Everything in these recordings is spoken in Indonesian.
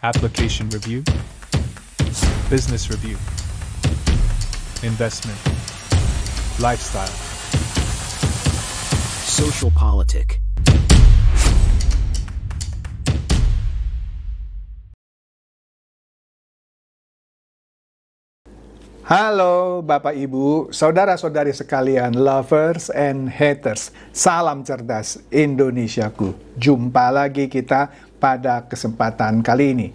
application review, business review, investment, lifestyle, social politic. Halo Bapak Ibu, saudara-saudari sekalian, lovers and haters. Salam cerdas Indonesiaku. Jumpa lagi kita pada kesempatan kali ini.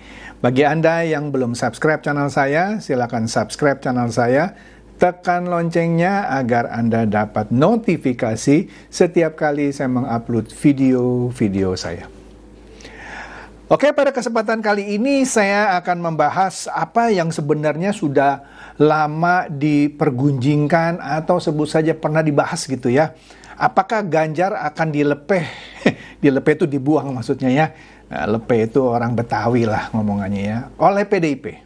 Bagi Anda yang belum subscribe channel saya, silakan subscribe channel saya. Tekan loncengnya agar Anda dapat notifikasi setiap kali saya mengupload video-video saya. Oke, pada kesempatan kali ini saya akan membahas apa yang sebenarnya sudah lama dipergunjingkan atau sebut saja pernah dibahas gitu ya. Apakah Ganjar akan dilepeh? Dilepeh itu dibuang maksudnya ya. Nah, lepeh itu orang Betawi lah ngomongannya ya. Oleh PDIP.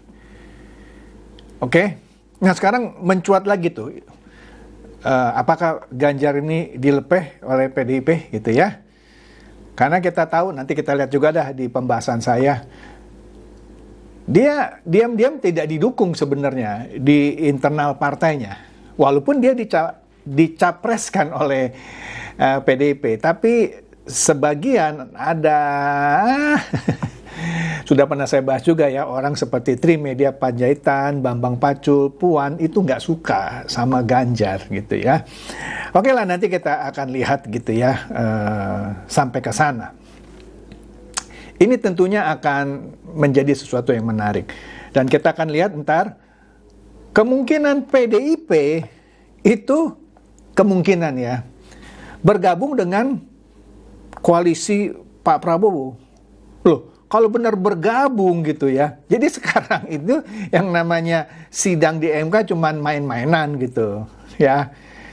Oke. Nah sekarang mencuat lagi tuh. Apakah Ganjar ini dilepeh oleh PDIP gitu ya. Karena kita tahu, nanti kita lihat juga dah di pembahasan saya. Dia diam-diam tidak didukung sebenarnya di internal partainya. Walaupun dia dicapreskan oleh PDIP. Tapi sebagian ada, sudah pernah saya bahas juga ya, orang seperti Trimedia Panjaitan, Bambang Pacul, Puan, itu nggak suka sama Ganjar gitu ya. Oke lah, nanti kita akan lihat gitu ya, sampai ke sana. Ini tentunya akan menjadi sesuatu yang menarik. Dan kita akan lihat ntar, kemungkinan PDIP itu kemungkinan ya, bergabung dengan koalisi Pak Prabowo. Loh, kalau benar bergabung gitu ya. Jadi sekarang itu yang namanya sidang di MK cuman main-mainan gitu ya.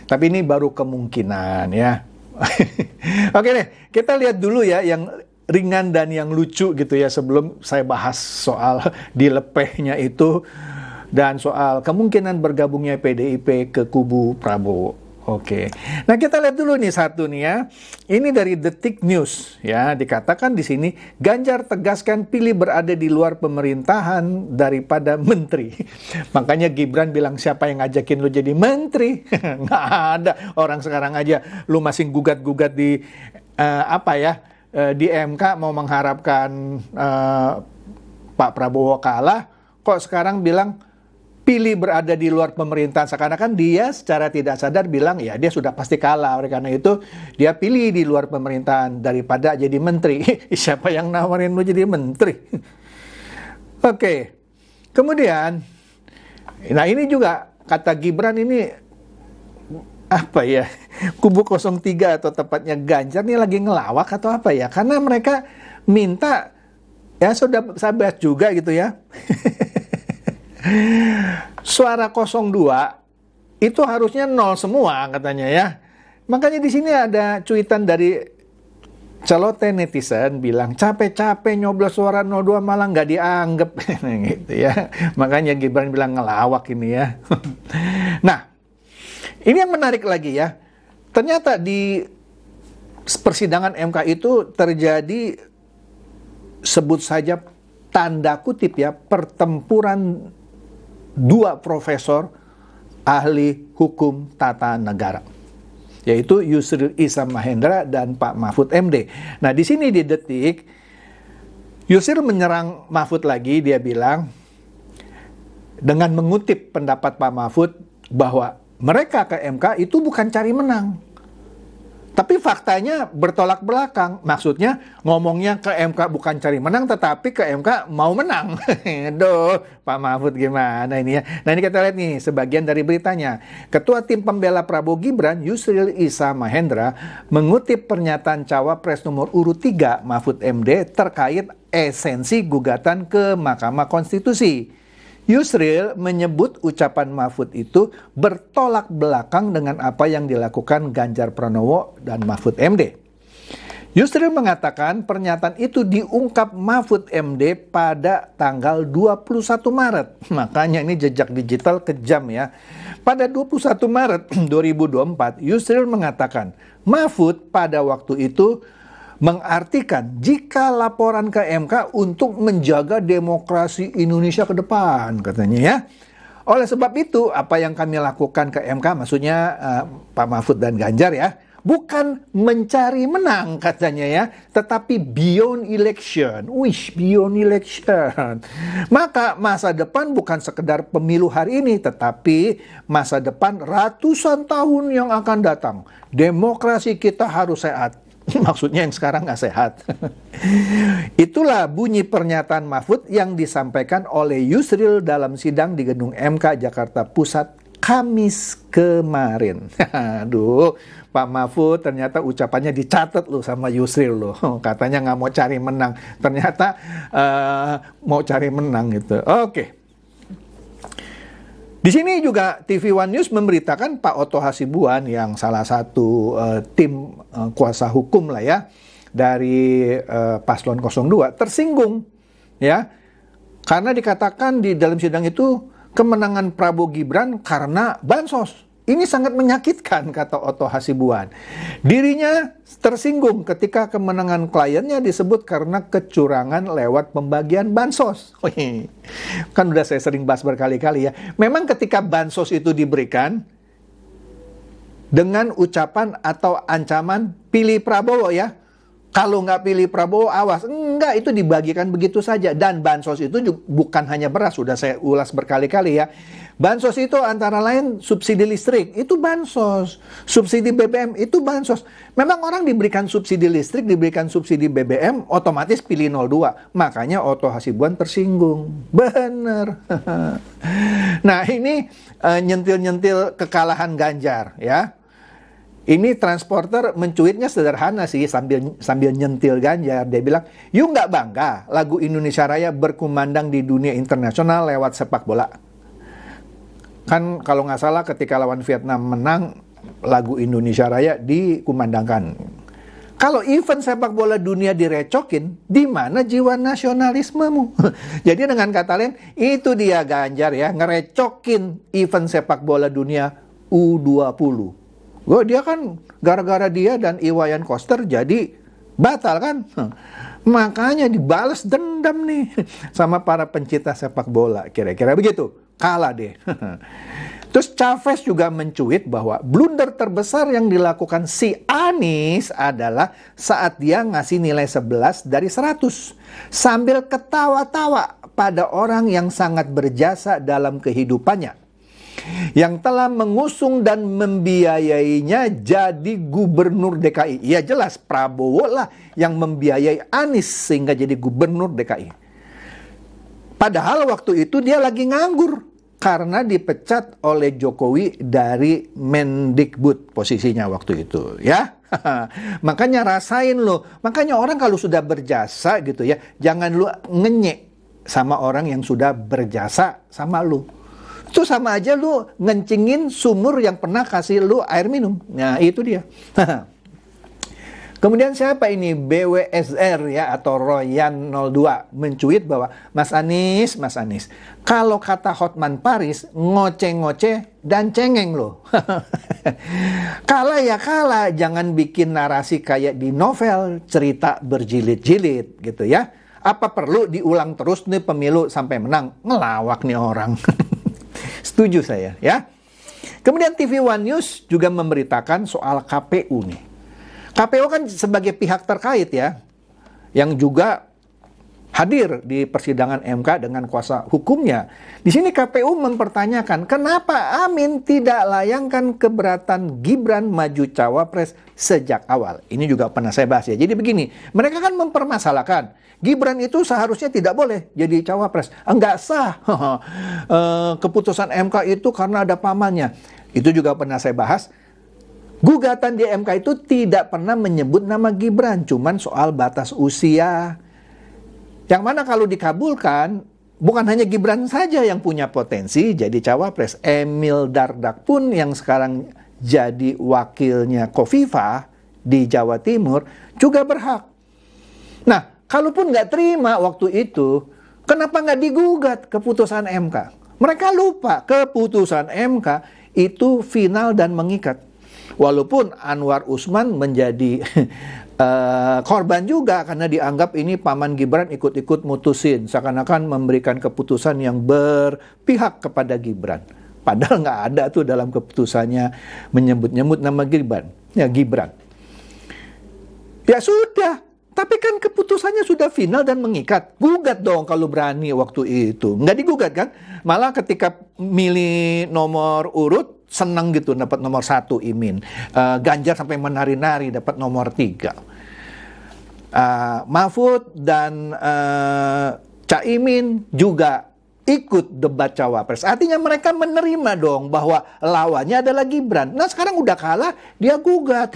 Tapi ini baru kemungkinan ya. Oke deh, kita lihat dulu ya yang ringan dan yang lucu gitu ya sebelum saya bahas soal dilepehnya itu dan soal kemungkinan bergabungnya PDIP ke kubu Prabowo. Oke. Nah, kita lihat dulu nih satu nih ya. Ini dari Detik News ya, dikatakan di sini Ganjar tegaskan pilih berada di luar pemerintahan daripada menteri. Makanya Gibran bilang siapa yang ngajakin lu jadi menteri? Nggak ada. Orang sekarang aja lu masih gugat-gugat di di MK mau mengharapkan Pak Prabowo kalah, kok sekarang bilang pilih berada di luar pemerintahan. Seakan-akan dia secara tidak sadar bilang ya dia sudah pasti kalah. Oleh karena itu dia pilih di luar pemerintahan daripada jadi menteri. Siapa yang nawarin lu jadi menteri? Oke. Kemudian, nah ini juga kata Gibran ini apa ya, kubu 03 atau tepatnya Ganjar ini lagi ngelawak atau apa ya, karena mereka minta ya, sudah saya bahas juga gitu ya. Suara 02 itu harusnya 0 semua katanya ya. Makanya di sini ada cuitan dari celote netizen bilang capek-capek nyoblos suara 02 malah nggak dianggap gitu ya. Makanya Gibran bilang ngelawak ini ya. Nah, ini yang menarik lagi ya. Ternyata di persidangan MK itu terjadi, sebut saja tanda kutip ya, pertempuran dua profesor ahli hukum tata negara, yaitu Yusril Iza Mahendra dan Pak Mahfud MD. Nah di sini di Detik, Yusril menyerang Mahfud lagi, dia bilang dengan mengutip pendapat Pak Mahfud bahwa mereka ke MK itu bukan cari menang. Tapi faktanya bertolak belakang. Maksudnya ngomongnya ke MK bukan cari menang, tetapi ke MK mau menang. Aduh, Pak Mahfud gimana ini ya. Nah ini kita lihat nih sebagian dari beritanya. Ketua Tim Pembela Prabowo Gibran, Yusril Iza Mahendra, mengutip pernyataan Cawapres nomor urut 3 Mahfud MD terkait esensi gugatan ke Mahkamah Konstitusi. Yusril menyebut ucapan Mahfud itu bertolak belakang dengan apa yang dilakukan Ganjar Pranowo dan Mahfud MD. Yusril mengatakan pernyataan itu diungkap Mahfud MD pada tanggal 21 Maret. Makanya ini jejak digital kejam ya. Pada 21 Maret 2024, Yusril mengatakan Mahfud pada waktu itu mengartikan jika laporan ke MK untuk menjaga demokrasi Indonesia ke depan, katanya ya. Oleh sebab itu, apa yang kami lakukan ke MK, maksudnya Pak Mahfud dan Ganjar ya, bukan mencari menang katanya ya, tetapi beyond election. Wish, beyond election. Maka masa depan bukan sekedar pemilu hari ini, tetapi masa depan ratusan tahun yang akan datang. Demokrasi kita harus sehat. Maksudnya yang sekarang nggak sehat. Itulah bunyi pernyataan Mahfud yang disampaikan oleh Yusril dalam sidang di Gedung MK Jakarta Pusat Kamis kemarin. Aduh, Pak Mahfud ternyata ucapannya dicatat loh sama Yusril loh. Katanya nggak mau cari menang, ternyata mau cari menang gitu. Oke. Di sini juga TV One News memberitakan Pak Oto Hasibuan yang salah satu tim kuasa hukum lah ya dari Paslon 02 tersinggung ya karena dikatakan di dalam sidang itu kemenangan Prabowo Gibran karena bansos. Ini sangat menyakitkan, kata Oto Hasibuan. Dirinya tersinggung ketika kemenangan kliennya disebut karena kecurangan lewat pembagian bansos. Kan udah saya sering bahas berkali-kali ya. Memang ketika bansos itu diberikan dengan ucapan atau ancaman pilih Prabowo ya. Kalau nggak pilih Prabowo, awas. Enggak, itu dibagikan begitu saja. Dan bansos itu juga bukan hanya beras, sudah saya ulas berkali-kali ya. Bansos itu antara lain subsidi listrik, itu bansos. Subsidi BBM, itu bansos. Memang orang diberikan subsidi listrik, diberikan subsidi BBM, otomatis pilih 02. Makanya Oto Hasibuan tersinggung. Bener. Nah, ini nyentil-nyentil kekalahan Ganjar ya. Ini transporter mencuitnya sederhana sih sambil nyentil Ganjar. Dia bilang, "You nggak bangga lagu Indonesia Raya berkumandang di dunia internasional lewat sepak bola?" Kan kalau nggak salah ketika lawan Vietnam menang, lagu Indonesia Raya dikumandangkan. Kalau event sepak bola dunia direcokin, di mana jiwa nasionalismemu? Jadi dengan kata lain, itu dia Ganjar ya, ngerecokin event sepak bola dunia U20. Dia kan gara-gara dia dan Iwayan Koster jadi batal kan. Makanya dibalas dendam nih sama para pencinta sepak bola. Kira-kira begitu. Kalah deh. Terus Chavez juga mencuit bahwa blunder terbesar yang dilakukan si Anies adalah saat dia ngasih nilai 11 dari 100. Sambil ketawa-tawa pada orang yang sangat berjasa dalam kehidupannya, yang telah mengusung dan membiayainya jadi gubernur DKI. Ya jelas Prabowo lah yang membiayai Anies sehingga jadi gubernur DKI. Padahal waktu itu dia lagi nganggur karena dipecat oleh Jokowi dari Mendikbud posisinya waktu itu ya. Makanya rasain lo. Makanya orang kalau sudah berjasa gitu ya, jangan lu ngenyek sama orang yang sudah berjasa sama lu. Itu sama aja lu ngencingin sumur yang pernah kasih lu air minum. Nah, itu dia. Kemudian siapa ini? BWSR ya atau Royan 02 mencuit bahwa Mas Anies, kalau kata Hotman Paris, ngoceh-ngoceh dan cengeng loh. Kalah ya kalah, jangan bikin narasi kayak di novel, cerita berjilid-jilid gitu ya. Apa perlu diulang terus nih pemilu sampai menang? Ngelawak nih orang. Setuju saya ya. Kemudian TV One News juga memberitakan soal KPU nih. KPU kan sebagai pihak terkait ya, yang juga hadir di persidangan MK dengan kuasa hukumnya. Di sini KPU mempertanyakan kenapa Amin tidak layangkan keberatan Gibran maju cawapres sejak awal. Ini juga pernah saya bahas ya. Jadi begini, mereka kan mempermasalahkan Gibran itu seharusnya tidak boleh jadi cawapres. Enggak sah. Keputusan MK itu karena ada pamannya. Itu juga pernah saya bahas. Gugatan di MK itu tidak pernah menyebut nama Gibran, cuman soal batas usia. Yang mana kalau dikabulkan, bukan hanya Gibran saja yang punya potensi jadi cawapres. Emil Dardak pun yang sekarang jadi wakilnya Khofifah di Jawa Timur juga berhak. Nah, kalaupun nggak terima waktu itu, kenapa nggak digugat keputusan MK? Mereka lupa keputusan MK itu final dan mengikat. Walaupun Anwar Usman menjadi korban juga karena dianggap ini Paman Gibran ikut-ikut mutusin, seakan-akan memberikan keputusan yang berpihak kepada Gibran. Padahal nggak ada tuh dalam keputusannya menyebut-nyebut nama Gibran. Ya Gibran. Ya sudah, tapi kan keputusannya sudah final dan mengikat. Gugat dong kalau berani waktu itu. Nggak digugat kan? Malah ketika milih nomor urut, senang gitu dapat nomor 1 Imin. Ganjar sampai menari-nari dapat nomor 3. Mahfud dan Caimin juga ikut debat cawapres. Artinya mereka menerima dong bahwa lawannya adalah Gibran. Nah sekarang udah kalah, dia gugat.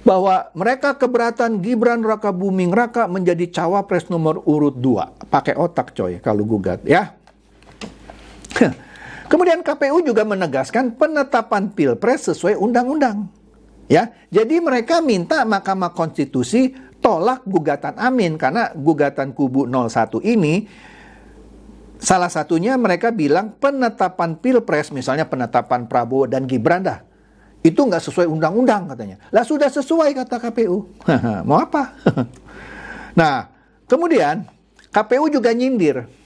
Bahwa mereka keberatan Gibran Raka Buming Raka menjadi cawapres nomor urut 2. Pakai otak coy kalau gugat ya. Kemudian KPU juga menegaskan penetapan Pilpres sesuai undang-undang. Ya, jadi mereka minta Mahkamah Konstitusi tolak gugatan Amin karena gugatan kubu 01 ini salah satunya mereka bilang penetapan Pilpres, misalnya penetapan Prabowo dan Gibran dah, itu nggak sesuai undang-undang katanya. Lah sudah sesuai kata KPU. Mau apa? Nah, kemudian KPU juga nyindir.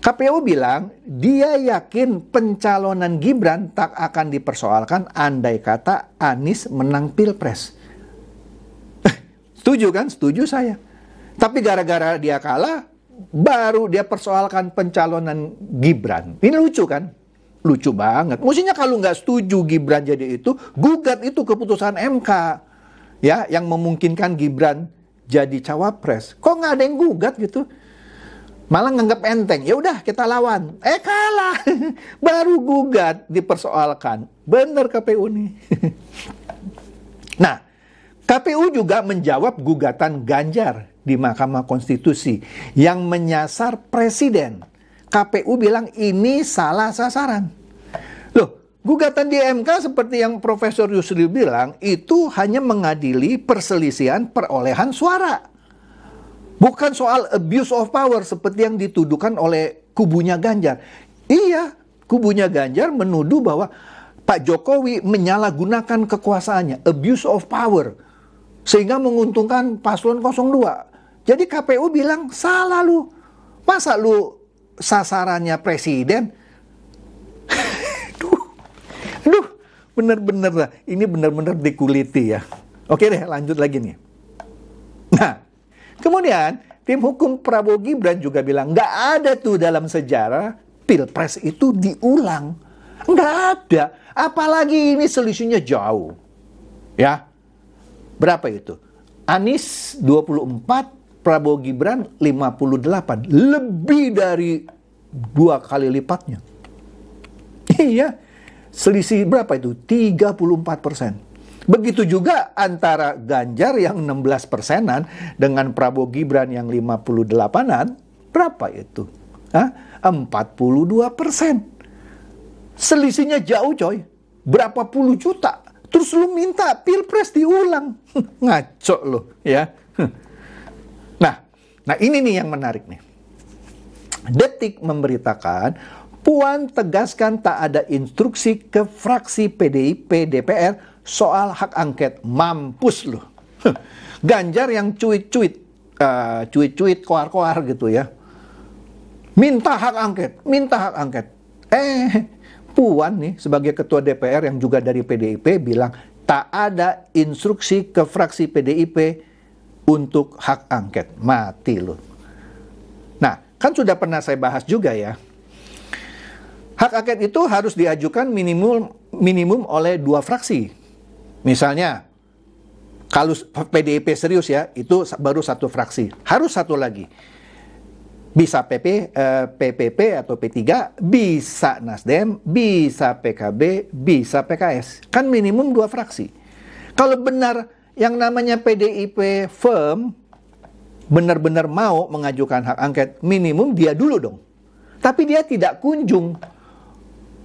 KPU bilang dia yakin pencalonan Gibran tak akan dipersoalkan andai kata Anies menang Pilpres. Setuju kan? Setuju saya. Tapi gara-gara dia kalah, baru dia persoalkan pencalonan Gibran. Ini lucu kan? Lucu banget. Mestinya kalau nggak setuju Gibran jadi itu, gugat itu keputusan MK. Ya, yang memungkinkan Gibran jadi cawapres. Kok nggak ada yang gugat gitu? Malah nganggap enteng. Ya udah kita lawan. Kalah. Baru gugat dipersoalkan. Bener KPU nih. Nah, KPU juga menjawab gugatan Ganjar di Mahkamah Konstitusi yang menyasar presiden. KPU bilang ini salah sasaran. Loh, gugatan di MK seperti yang Profesor Yusril bilang itu hanya mengadili perselisihan perolehan suara. Bukan soal abuse of power seperti yang dituduhkan oleh kubunya Ganjar. Iya, kubunya Ganjar menuduh bahwa Pak Jokowi menyalahgunakan kekuasaannya, abuse of power, sehingga menguntungkan paslon 02. Jadi KPU bilang, salah lu. Masa lu sasarannya presiden? Aduh, bener-bener lah. Ini bener-bener dikuliti ya. Oke deh, lanjut lagi nih. Nah, kemudian tim hukum Prabowo Gibran juga bilang, nggak ada tuh dalam sejarah Pilpres itu diulang. Nggak ada. Apalagi ini selisihnya jauh. Ya. Berapa itu? Anies 24, Prabowo Gibran 58. Lebih dari 2 kali lipatnya. Iya. Selisih berapa itu? 34%. Begitu juga antara Ganjar yang 16%-an dengan Prabowo Gibran yang 58-an. Berapa itu? 42%. Selisihnya jauh coy. Berapa puluh juta. Terus lu minta Pilpres diulang. Ngaco lo ya. Nah ini nih yang menarik nih. Detik memberitakan Puan tegaskan tak ada instruksi ke fraksi PDIP DPR soal hak angket. Mampus lu. Ganjar yang cuit-cuit koar-koar gitu ya. Minta hak angket. Puan nih sebagai ketua DPR yang juga dari PDIP bilang tak ada instruksi ke fraksi PDIP untuk hak angket. Mati lu. Nah, kan sudah pernah saya bahas juga ya. Hak angket itu harus diajukan minimum oleh 2 fraksi. Misalnya, kalau PDIP serius ya, itu baru 1 fraksi. Harus 1 lagi. Bisa PPP atau P3, bisa Nasdem, bisa PKB, bisa PKS. Kan minimum 2 fraksi. Kalau benar yang namanya PDIP firm, benar-benar mau mengajukan hak angket, minimum dia dulu dong. Tapi dia tidak kunjung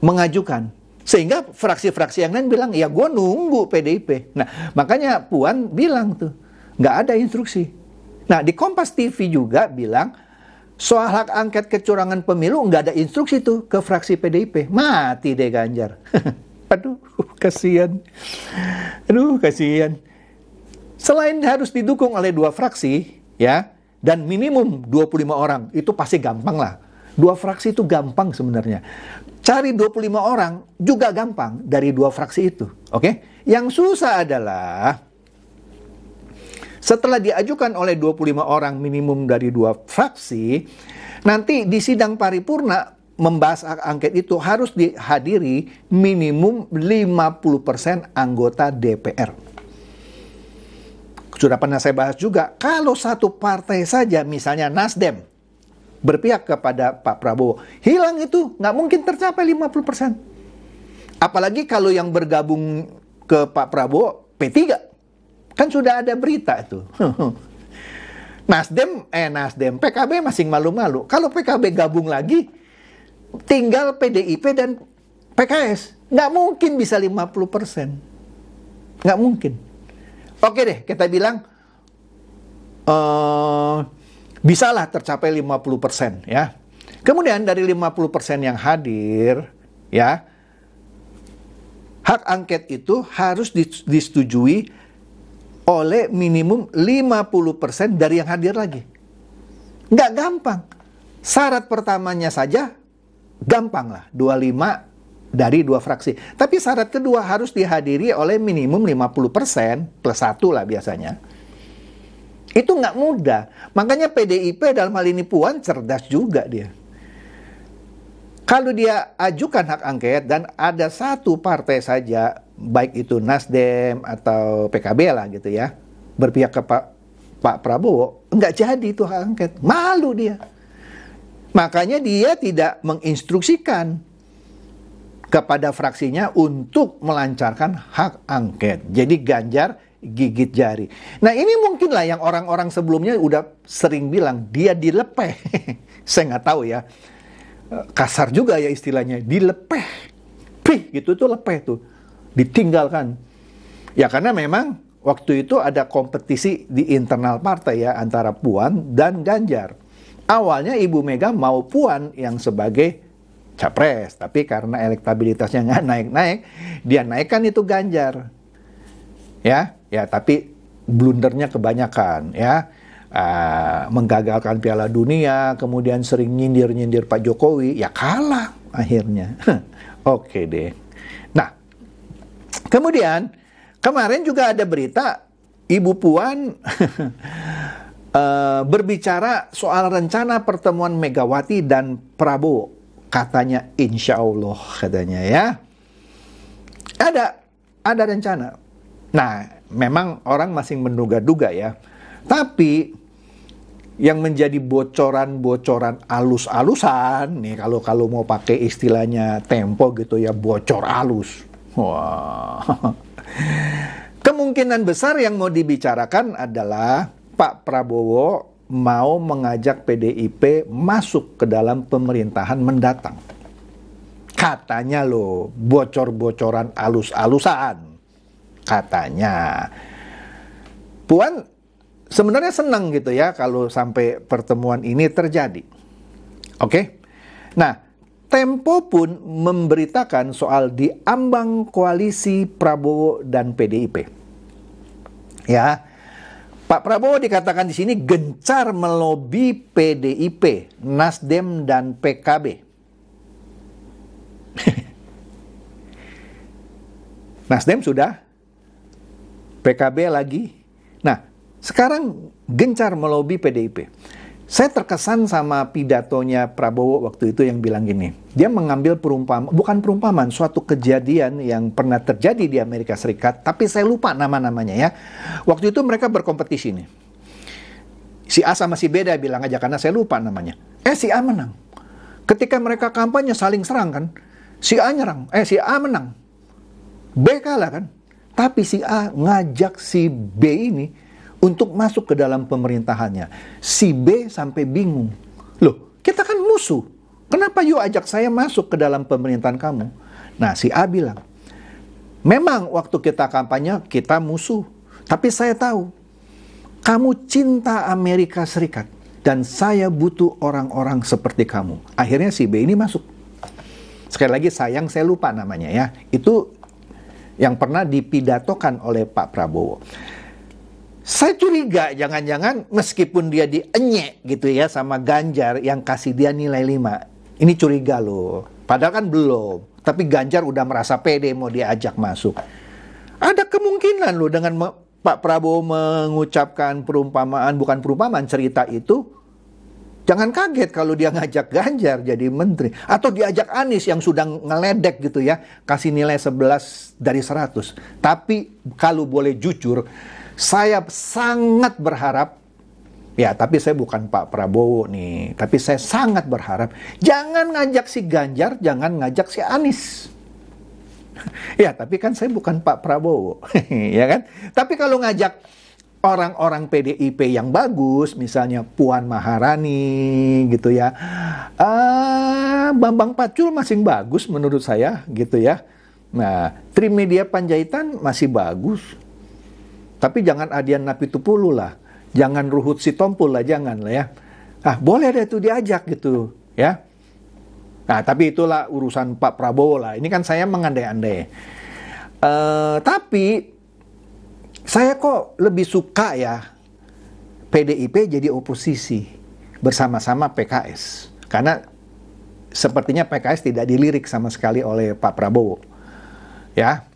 mengajukan. Sehingga fraksi-fraksi yang lain bilang, ya gue nunggu PDIP. Nah, makanya Puan bilang tuh, nggak ada instruksi. Nah, di Kompas TV juga bilang, soal hak angket kecurangan pemilu nggak ada instruksi tuh ke fraksi PDIP. Mati deh Ganjar. Aduh, kasihan. Aduh, kasihan. Selain harus didukung oleh 2 fraksi, ya, dan minimum 25 orang, itu pasti gampang lah. 2 fraksi itu gampang sebenarnya. Cari 25 orang juga gampang dari 2 fraksi itu. Oke? Yang susah adalah setelah diajukan oleh 25 orang minimum dari 2 fraksi, nanti di sidang paripurna membahas hak angket itu harus dihadiri minimum 50% anggota DPR. Sudah pernah saya bahas juga, kalau satu partai saja, misalnya Nasdem, berpihak kepada Pak Prabowo, hilang itu, nggak mungkin tercapai 50%. Apalagi kalau yang bergabung ke Pak Prabowo, P3. Kan sudah ada berita itu. Nasdem, PKB masih malu-malu. Kalau PKB gabung lagi, tinggal PDIP dan PKS. Nggak mungkin bisa 50%. Nggak mungkin. Oke deh, kita bilang bisalah tercapai 50% ya. Kemudian dari 50% yang hadir ya, hak angket itu harus disetujui oleh minimum 50% dari yang hadir lagi. Nggak gampang. Syarat pertamanya saja gampang lah, 25 dari 2 fraksi. Tapi syarat kedua harus dihadiri oleh minimum 50% plus 1 lah biasanya. Itu nggak mudah. Makanya PDIP dalam hal ini Puan cerdas juga dia. Kalau dia ajukan hak angket dan ada satu partai saja, baik itu Nasdem atau PKB lah gitu ya, berpihak ke Pak Prabowo, nggak jadi itu hak angket. Malu dia. Makanya dia tidak menginstruksikan kepada fraksinya untuk melancarkan hak angket. Jadi Ganjar gigit jari. Nah ini mungkinlah yang orang-orang sebelumnya udah sering bilang dia dilepeh. Saya nggak tahu ya. Kasar juga ya istilahnya. Dilepeh. Pih gitu tuh lepeh tuh. Ditinggalkan. Ya karena memang waktu itu ada kompetisi di internal partai ya antara Puan dan Ganjar. Awalnya Ibu Mega mau Puan yang sebagai capres, tapi karena elektabilitasnya nggak naik-naik, dia naikkan itu Ganjar. Ya, tapi blundernya kebanyakan, ya. Menggagalkan Piala Dunia, kemudian sering nyindir-nyindir Pak Jokowi, ya kalah akhirnya. Oke deh. Nah, kemudian kemarin juga ada berita Ibu Puan berbicara soal rencana pertemuan Megawati dan Prabowo. Katanya insya Allah katanya ya. Ada rencana. Nah, memang orang masih menduga-duga ya. Tapi yang menjadi bocoran-bocoran alus-alusan nih kalau mau pakai istilahnya Tempo gitu ya, bocor alus. Wah. Kemungkinan besar yang mau dibicarakan adalah Pak Prabowo mau mengajak PDIP masuk ke dalam pemerintahan mendatang. Katanya loh, bocor-bocoran alus-alusan. Katanya. Puan sebenarnya senang gitu ya kalau sampai pertemuan ini terjadi. Oke? Nah, Tempo pun memberitakan soal diambang koalisi Prabowo dan PDIP. Ya. Pak Prabowo dikatakan di sini gencar melobi PDIP, Nasdem dan PKB. Nasdem sudah, PKB lagi. Nah, sekarang gencar melobi PDIP. Saya terkesan sama pidatonya Prabowo waktu itu yang bilang gini. Dia mengambil bukan perumpamaan, suatu kejadian yang pernah terjadi di Amerika Serikat, tapi saya lupa nama-namanya ya. Waktu itu mereka berkompetisi nih. Si A sama si B dia bilang aja karena saya lupa namanya. Si A menang. Ketika mereka kampanye saling serang kan, si A menang. B kalah kan. Tapi si A ngajak si B ini untuk masuk ke dalam pemerintahannya. Si B sampai bingung. Loh, kita kan musuh. Kenapa yuk ajak saya masuk ke dalam pemerintahan kamu? Nah, si A bilang, memang waktu kita kampanye, kita musuh. Tapi saya tahu, kamu cinta Amerika Serikat. Dan saya butuh orang-orang seperti kamu. Akhirnya si B ini masuk. Sekali lagi, sayang saya lupa namanya ya. Itu yang pernah dipidatokan oleh Pak Prabowo. Saya curiga jangan-jangan meskipun dia dienyek gitu ya sama Ganjar yang kasih dia nilai 5. Ini curiga loh. Padahal kan belum. Tapi Ganjar udah merasa pede mau diajak masuk. Ada kemungkinan loh dengan Pak Prabowo mengucapkan perumpamaan, bukan perumpamaan, cerita itu. Jangan kaget kalau dia ngajak Ganjar jadi menteri. Atau diajak Anies yang sudah ngeledek gitu ya. Kasih nilai 11 dari 100. Tapi kalau boleh jujur, saya sangat berharap, ya tapi saya bukan Pak Prabowo nih. Tapi saya sangat berharap, jangan ngajak si Ganjar, jangan ngajak si Anies. Ya tapi kan saya bukan Pak Prabowo. Ya kan? Tapi kalau ngajak orang-orang PDIP yang bagus, misalnya Puan Maharani gitu ya, Bambang Pacul masih bagus menurut saya gitu ya. Nah, Trimedia Panjaitan masih bagus, tapi jangan Adian Napitupulu lah, jangan Ruhut Sitompul lah, jangan lah ya. Boleh deh itu diajak gitu ya. Nah, tapi itulah urusan Pak Prabowo lah. Ini kan saya mengandai-andai. Tapi saya kok lebih suka ya PDIP jadi oposisi bersama-sama PKS. Karena sepertinya PKS tidak dilirik sama sekali oleh Pak Prabowo. Ya.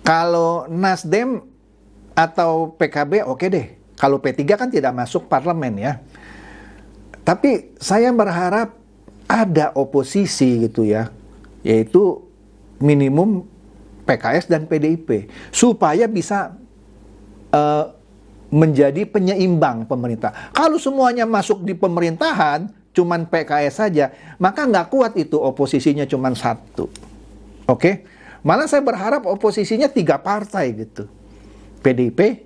Kalau Nasdem atau PKB oke deh. Kalau P3 kan tidak masuk parlemen ya. Tapi saya berharap ada oposisi gitu ya. Yaitu minimum PKS dan PDIP. Supaya bisa menjadi penyeimbang pemerintah. Kalau semuanya masuk di pemerintahan, cuman PKS saja, maka nggak kuat itu oposisinya cuman 1. Oke? Malah saya berharap oposisinya 3 partai gitu. PDIP,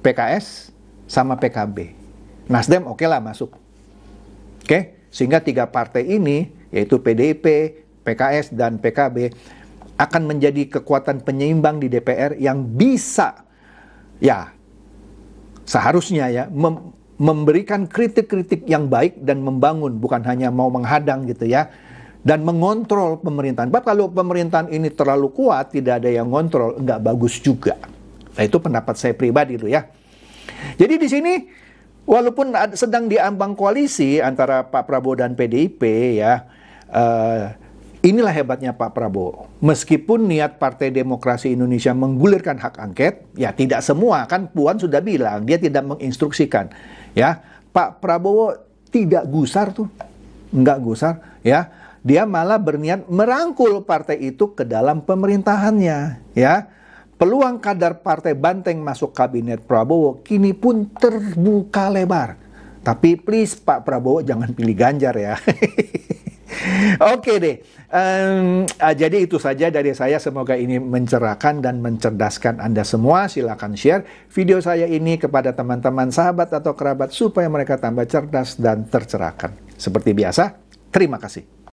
PKS, sama PKB. Nasdem oke lah masuk. Oke? Sehingga 3 partai ini, yaitu PDIP, PKS, dan PKB, akan menjadi kekuatan penyeimbang di DPR yang bisa, ya, seharusnya ya, memberikan kritik-kritik yang baik dan membangun, bukan hanya mau menghadang gitu ya, dan mengontrol pemerintahan. Sebab kalau pemerintahan ini terlalu kuat, tidak ada yang ngontrol, nggak bagus juga. Nah, itu pendapat saya pribadi loh ya. Jadi di sini, walaupun sedang diambang koalisi antara Pak Prabowo dan PDIP ya, inilah hebatnya Pak Prabowo. Meskipun niat Partai Demokrasi Indonesia menggulirkan hak angket, ya tidak semua, kan Puan sudah bilang, dia tidak menginstruksikan. Ya, Pak Prabowo tidak gusar tuh, nggak gusar, ya. Dia malah berniat merangkul partai itu ke dalam pemerintahannya, ya. Peluang kadar Partai Banteng masuk kabinet Prabowo kini pun terbuka lebar. Tapi please Pak Prabowo jangan pilih Ganjar ya. Oke deh, jadi itu saja dari saya. Semoga ini mencerahkan dan mencerdaskan Anda semua. Silakan share video saya ini kepada teman-teman, sahabat atau kerabat supaya mereka tambah cerdas dan tercerahkan. Seperti biasa, terima kasih.